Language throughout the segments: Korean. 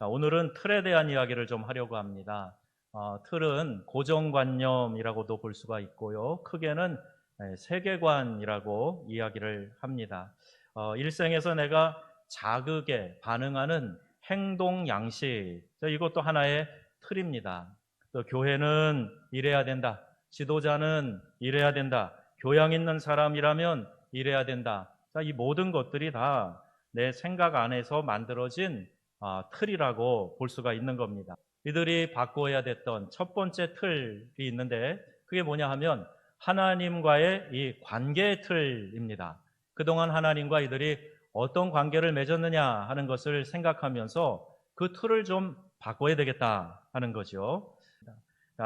오늘은 틀에 대한 이야기를 좀 하려고 합니다. 틀은 고정관념이라고도 볼 수가 있고요. 크게는 세계관이라고 이야기를 합니다. 일생에서 내가 자극에 반응하는 행동 양식, 이것도 하나의 틀입니다. 또 교회는 이래야 된다. 지도자는 이래야 된다. 교양 있는 사람이라면 이래야 된다. 이 모든 것들이 다 내 생각 안에서 만들어진 틀이라고 볼 수가 있는 겁니다. 이들이 바꿔야 됐던 첫 번째 틀이 있는데 그게 뭐냐 하면 하나님과의 이 관계의 틀입니다. 그동안 하나님과 이들이 어떤 관계를 맺었느냐 하는 것을 생각하면서 그 틀을 좀 바꿔야 되겠다 하는 거죠.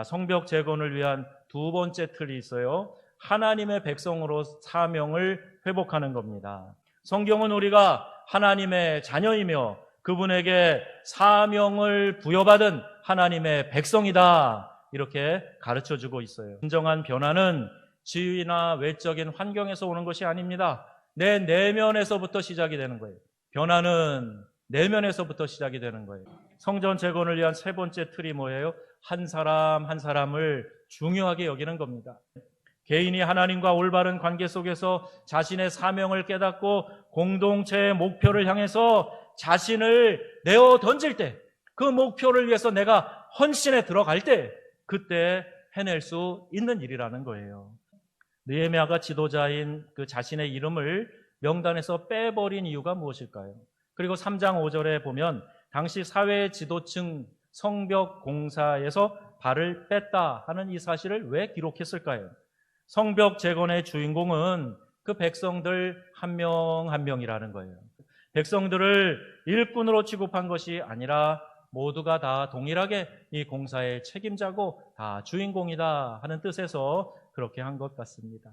성벽 재건을 위한 두 번째 틀이 있어요. 하나님의 백성으로 사명을 회복하는 겁니다. 성경은 우리가 하나님의 자녀이며 그분에게 사명을 부여받은 하나님의 백성이다 이렇게 가르쳐주고 있어요. 진정한 변화는 지위나 외적인 환경에서 오는 것이 아닙니다. 내 내면에서부터 시작이 되는 거예요. 변화는 내면에서부터 시작이 되는 거예요. 성전 재건을 위한 세 번째 틀이 뭐예요? 한 사람 한 사람을 중요하게 여기는 겁니다. 개인이 하나님과 올바른 관계 속에서 자신의 사명을 깨닫고 공동체의 목표를 향해서 자신을 내어 던질 때, 그 목표를 위해서 내가 헌신에 들어갈 때, 그때 해낼 수 있는 일이라는 거예요. 느헤미야가 지도자인 그 자신의 이름을 명단에서 빼버린 이유가 무엇일까요? 그리고 3장 5절에 보면 당시 사회 지도층 성벽 공사에서 발을 뺐다 하는 이 사실을 왜 기록했을까요? 성벽 재건의 주인공은 그 백성들 한 명 한 명이라는 거예요. 백성들을 일꾼으로 취급한 것이 아니라 모두가 다 동일하게 이 공사의 책임자고 다 주인공이다 하는 뜻에서 그렇게 한 것 같습니다.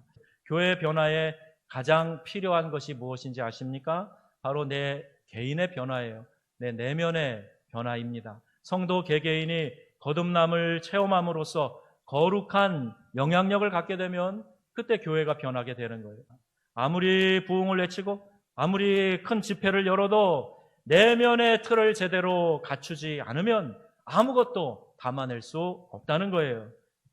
교회 변화에 가장 필요한 것이 무엇인지 아십니까? 바로 내 개인의 변화예요. 내 내면의 변화입니다. 성도 개개인이 거듭남을 체험함으로써 거룩한 영향력을 갖게 되면 그때 교회가 변하게 되는 거예요. 아무리 부흥을 외치고 아무리 큰 집회를 열어도 내면의 틀을 제대로 갖추지 않으면 아무것도 담아낼 수 없다는 거예요.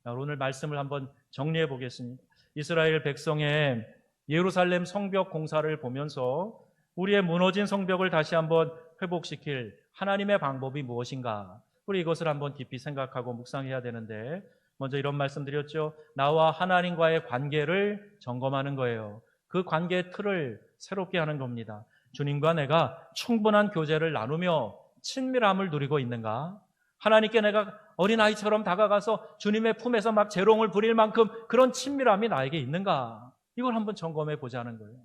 오늘 말씀을 한번 정리해 보겠습니다. 이스라엘 백성의 예루살렘 성벽 공사를 보면서 우리의 무너진 성벽을 다시 한번 회복시킬 하나님의 방법이 무엇인가? 우리 이것을 한번 깊이 생각하고 묵상해야 되는데 먼저 이런 말씀 드렸죠. 나와 하나님과의 관계를 점검하는 거예요. 그 관계의 틀을 새롭게 하는 겁니다. 주님과 내가 충분한 교제를 나누며 친밀함을 누리고 있는가? 하나님께 내가 어린아이처럼 다가가서 주님의 품에서 막 재롱을 부릴 만큼 그런 친밀함이 나에게 있는가? 이걸 한번 점검해 보자는 거예요.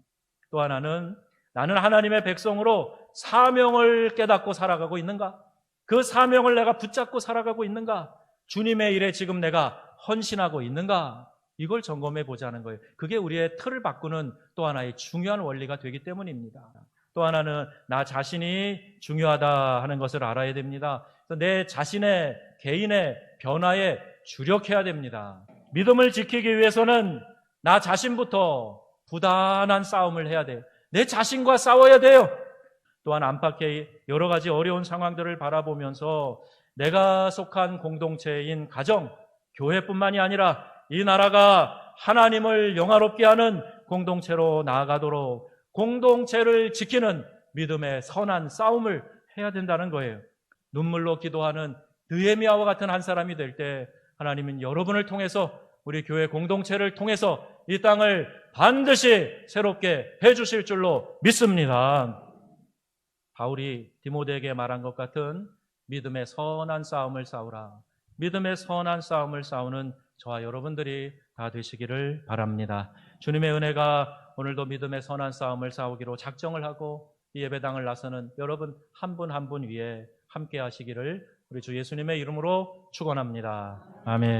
또 하나는 나는 하나님의 백성으로 사명을 깨닫고 살아가고 있는가? 그 사명을 내가 붙잡고 살아가고 있는가? 주님의 일에 지금 내가 헌신하고 있는가? 이걸 점검해 보자는 거예요. 그게 우리의 틀을 바꾸는 또 하나의 중요한 원리가 되기 때문입니다. 또 하나는 나 자신이 중요하다 하는 것을 알아야 됩니다. 내 자신의 개인의 변화에 주력해야 됩니다. 믿음을 지키기 위해서는 나 자신부터 부단한 싸움을 해야 돼요. 내 자신과 싸워야 돼요. 또한 안팎의 여러 가지 어려운 상황들을 바라보면서 내가 속한 공동체인 가정, 교회뿐만이 아니라 이 나라가 하나님을 영화롭게 하는 공동체로 나아가도록 공동체를 지키는 믿음의 선한 싸움을 해야 된다는 거예요. 눈물로 기도하는 느헤미야와 같은 한 사람이 될 때 하나님은 여러분을 통해서 우리 교회 공동체를 통해서 이 땅을 반드시 새롭게 해주실 줄로 믿습니다. 바울이 디모데에게 말한 것 같은 믿음의 선한 싸움을 싸우라. 믿음의 선한 싸움을 싸우는 저와 여러분들이 다 되시기를 바랍니다. 주님의 은혜가 오늘도 믿음의 선한 싸움을 싸우기로 작정을 하고 이 예배당을 나서는 여러분 한 분 한 분 위에 함께 하시기를 우리 주 예수님의 이름으로 축원합니다. 아멘.